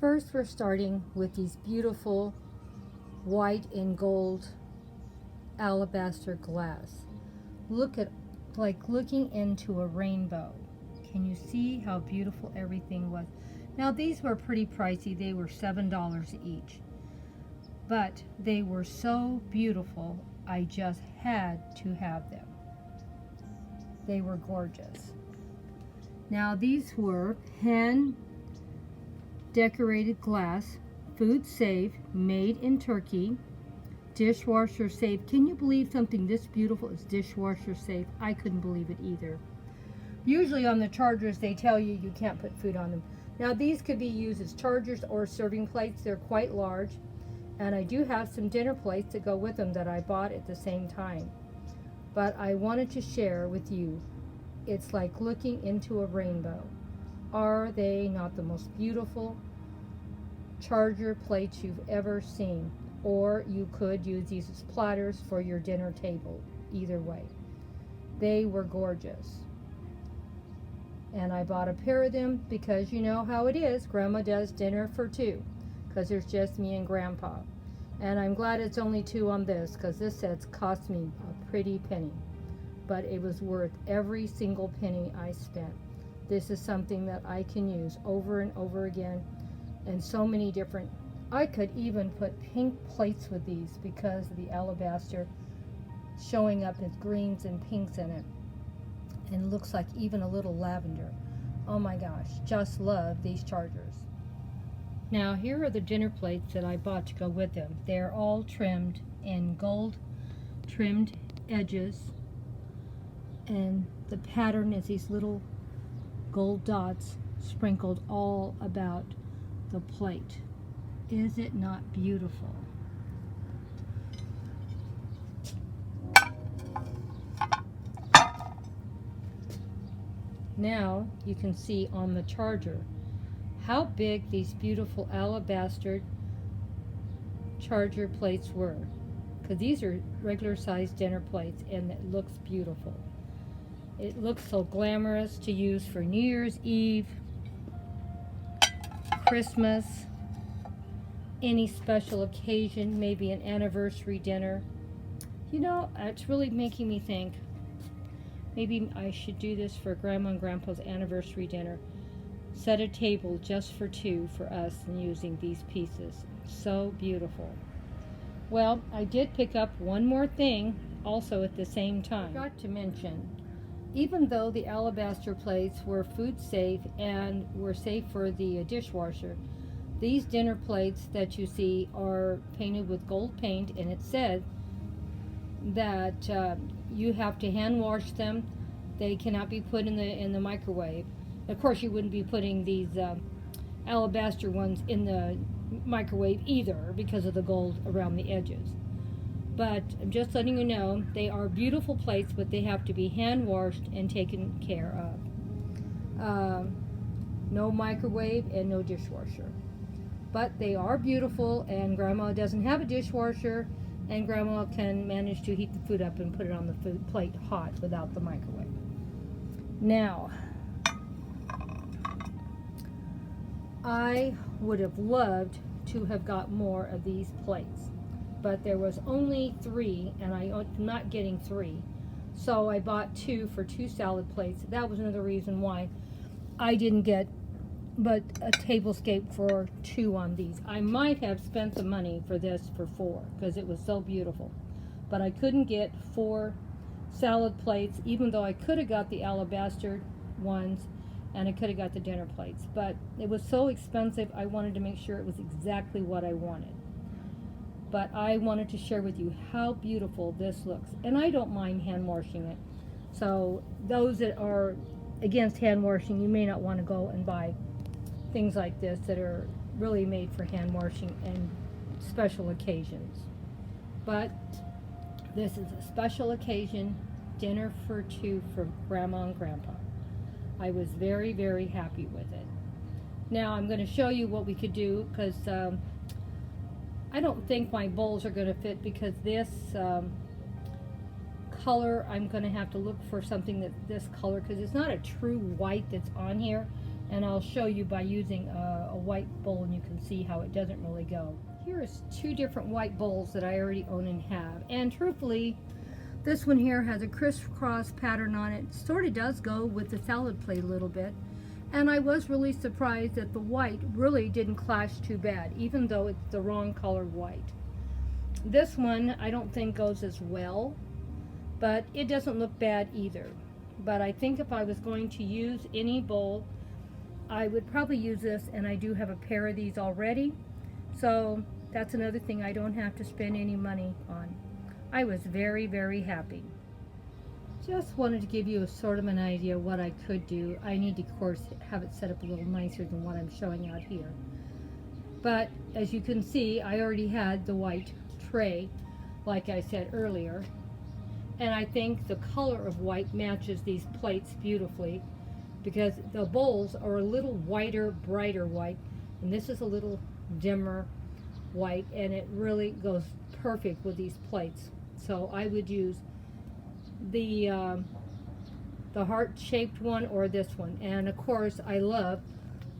First, we're starting with these beautiful white and gold alabaster glass. Look at, like looking into a rainbow. Can you see how beautiful everything was? Now these were pretty pricey. They were $7 each. But they were so beautiful, I just had to have them. They were gorgeous. Now these were hand decorated glass, food safe, made in Turkey, dishwasher safe. Can you believe something this beautiful is dishwasher safe? I couldn't believe it either. Usually on the chargers they tell you you can't put food on them. Now these could be used as chargers or serving plates. They're quite large, and I do have some dinner plates that go with them that I bought at the same time. But I wanted to share with you, it's like looking into a rainbow. Are they not the most beautiful charger plates you've ever seen? Or you could use these as platters for your dinner table. Either way, they were gorgeous. And I bought a pair of them because you know how it is. Grandma does dinner for two because there's just me and Grandpa. And I'm glad it's only two on this because this set's cost me a pretty penny. But it was worth every single penny I spent. This is something that I can use over and over again, and so many different. I could even put pink plates with these because of the alabaster showing up with greens and pinks in it, and looks like even a little lavender. Oh my gosh, just love these chargers. Now here are the dinner plates that I bought to go with them. They're all trimmed in gold trimmed edges, and the pattern is these little gold dots sprinkled all about the plate. Is it not beautiful? Now you can see on the charger how big these beautiful alabaster charger plates were, because these are regular sized dinner plates, and it looks beautiful. It looks so glamorous to use for New Year's Eve, Christmas, any special occasion, maybe an anniversary dinner. You know, it's really making me think maybe I should do this for Grandma and Grandpa's anniversary dinner. Set a table just for two for us and using these pieces. So beautiful. Well, I did pick up one more thing also at the same time. I forgot to mention, even though the alabaster plates were food safe and were safe for the dishwasher, these dinner plates that you see are painted with gold paint, and it said that you have to hand wash them. They cannot be put in the microwave. Of course, you wouldn't be putting these alabaster ones in the microwave either because of the gold around the edges. But I'm just letting you know, they are beautiful plates, but they have to be hand washed and taken care of. No microwave and no dishwasher. But they are beautiful, and Grandma doesn't have a dishwasher, and Grandma can manage to heat the food up and put it on the food plate hot without the microwave. Now, I would have loved to have got more of these plates, but there was only 3, and I'm not getting 3. So I bought 2 for 2 salad plates. That was another reason why I didn't get but a tablescape for 2 on these. I might have spent the money for this for 4 because it was so beautiful. But I couldn't get 4 salad plates, even though I could have got the alabaster ones and I could have got the dinner plates. But it was so expensive, I wanted to make sure it was exactly what I wanted. But I wanted to share with you how beautiful this looks. And I don't mind hand washing it. So those that are against hand washing, you may not want to go and buy things like this that are really made for hand washing and special occasions. But this is a special occasion dinner for 2 for Grandma and Grandpa. I was very, very happy with it. Now I'm going to show you what we could do, because I don't think my bowls are going to fit, because this color, I'm going to have to look for something that this color, because it's not a true white that's on here. And I'll show you by using a white bowl, and you can see how it doesn't really go. Here's two different white bowls that I already own and have. And truthfully, this one here has a crisscross pattern on it. Sort of does go with the salad plate a little bit. And I was really surprised that the white really didn't clash too bad, even though it's the wrong colored white. This one I don't think goes as well, but it doesn't look bad either. But I think if I was going to use any bowl, I would probably use this, and I do have a pair of these already. So that's another thing I don't have to spend any money on. I was very, very happy. Just wanted to give you a sort of an idea of what I could do. I need to, of course, have it set up a little nicer than what I'm showing out here. But as you can see, I already had the white tray, like I said earlier. And I think the color of white matches these plates beautifully, because the bowls are a little whiter, brighter white, and this is a little dimmer white, and it really goes perfect with these plates. So I would use the heart-shaped one or this one. And of course, I love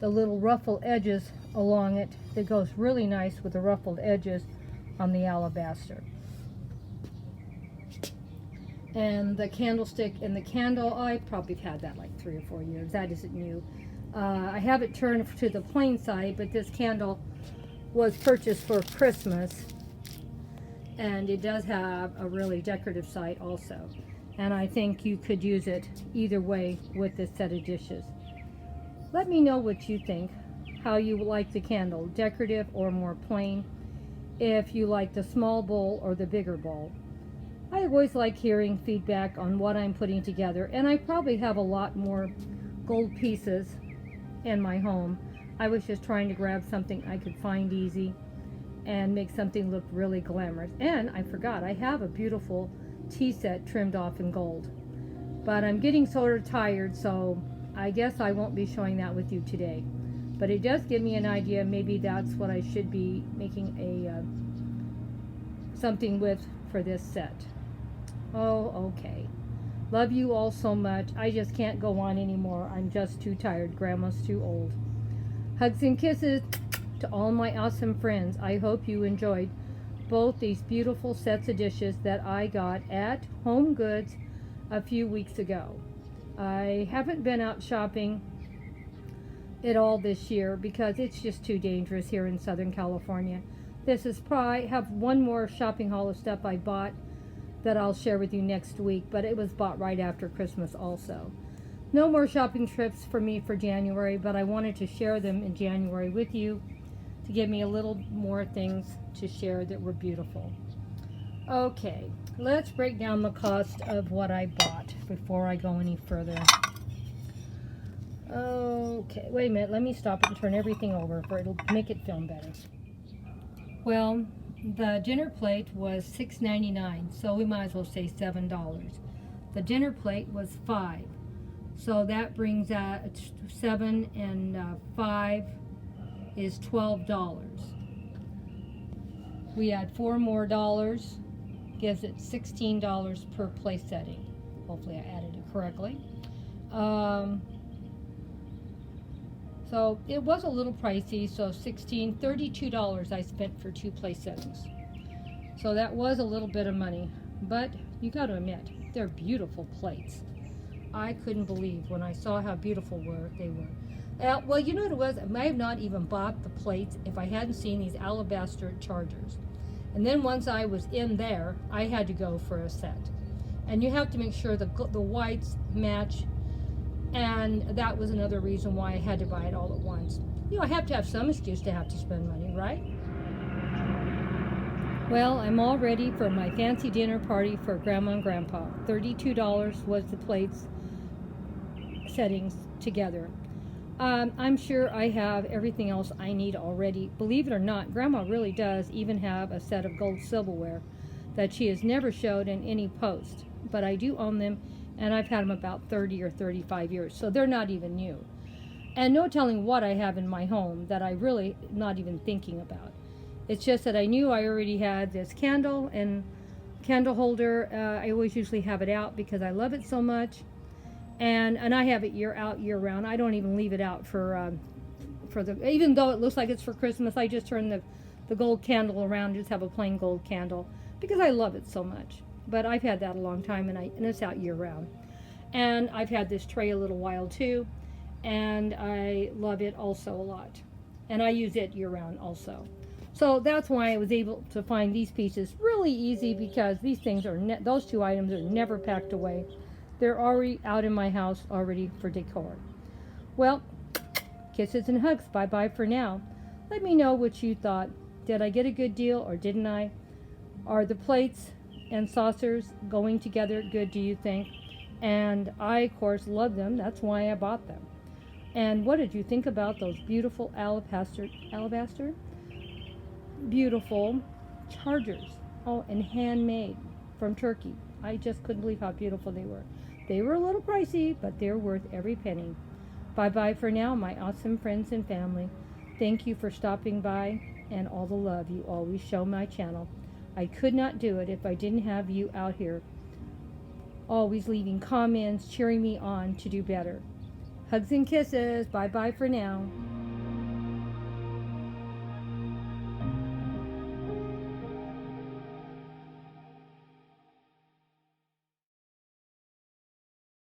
the little ruffled edges along it. It goes really nice with the ruffled edges on the alabaster. And the candlestick and the candle, I probably had that like 3 or 4 years. That isn't new. I have it turned to the plain side, but this candle was purchased for Christmas. And it does have a really decorative side also. And I think you could use it either way with this set of dishes. Let me know what you think, how you like the candle, decorative or more plain, if you like the small bowl or the bigger bowl. I always like hearing feedback on what I'm putting together, and I probably have a lot more gold pieces in my home. I was just trying to grab something I could find easy and make something look really glamorous. And I forgot, I have a beautiful tea set trimmed off in gold. But I'm getting sort of tired, so I guess I won't be showing that with you today. But it does give me an idea. Maybe that's what I should be making a something with for this set. Oh, okay. Love you all so much. I just can't go on anymore. I'm just too tired. Grandma's too old. Hugs and kisses to all my awesome friends. I hope you enjoyed both these beautiful sets of dishes that I got at HomeGoods a few weeks ago. I haven't been out shopping at all this year because it's just too dangerous here in Southern California. This is probably have one more shopping haul of stuff I bought that I'll share with you next week, but it was bought right after Christmas also. No more shopping trips for me for January, but I wanted to share them in January with you to give me a little more things to share that were beautiful. Okay, let's break down the cost of what I bought before I go any further. Okay, wait a minute, let me stop it and turn everything over for it'll make it film better. Well, the dinner plate was $6.99, so we might as well say $7. The dinner plate was $5, so that brings out 7 and 5 is $12. We add 4 more dollars, gives it $16 per place setting. Hopefully I added it correctly. So it was a little pricey, so $32 I spent for 2 place settings. So that was a little bit of money, but you got to admit, they're beautiful plates. I couldn't believe when I saw how beautiful they were. Well, you know what it was? I might have not even bought the plates if I hadn't seen these alabaster chargers. And then once I was in there, I had to go for a set. And you have to make sure the whites match. And that was another reason why I had to buy it all at once. You know, I have to have some excuse to have to spend money, right? Well, I'm all ready for my fancy dinner party for Grandma and Grandpa. $32 was the plates settings together. I'm sure I have everything else I need already. Believe it or not, Grandma really does even have a set of gold silverware that she has never showed in any post. But I do own them, and I've had them about 30 or 35 years, so they're not even new. And no telling what I have in my home that I really not even thinking about. It's just that I knew I already had this candle and candle holder. I always usually have it out because I love it so much. and I have it year out, year round. I don't even leave it out for the, even though it looks like it's for Christmas. I just turn the gold candle around, just have a plain gold candle because I love it so much. But I've had that a long time, and it's out year round. And I've had this tray a little while too, and I love it also a lot. And I use it year round also. So that's why I was able to find these pieces really easy, because these things are those two items are never packed away. They're already out in my house, already for decor. Well, kisses and hugs. Bye bye for now. Let me know what you thought. Did I get a good deal or didn't I? Are the plates and saucers going together good, do you think? And I, of course, love them. That's why I bought them. And what did you think about those beautiful alabaster beautiful chargers? Oh, and handmade from Turkey. I just couldn't believe how beautiful they were. They were a little pricey, but they're worth every penny. Bye bye for now, my awesome friends and family. Thank you for stopping by and all the love you always show my channel. I could not do it if I didn't have you out here, always leaving comments, cheering me on to do better. Hugs and kisses. Bye bye for now.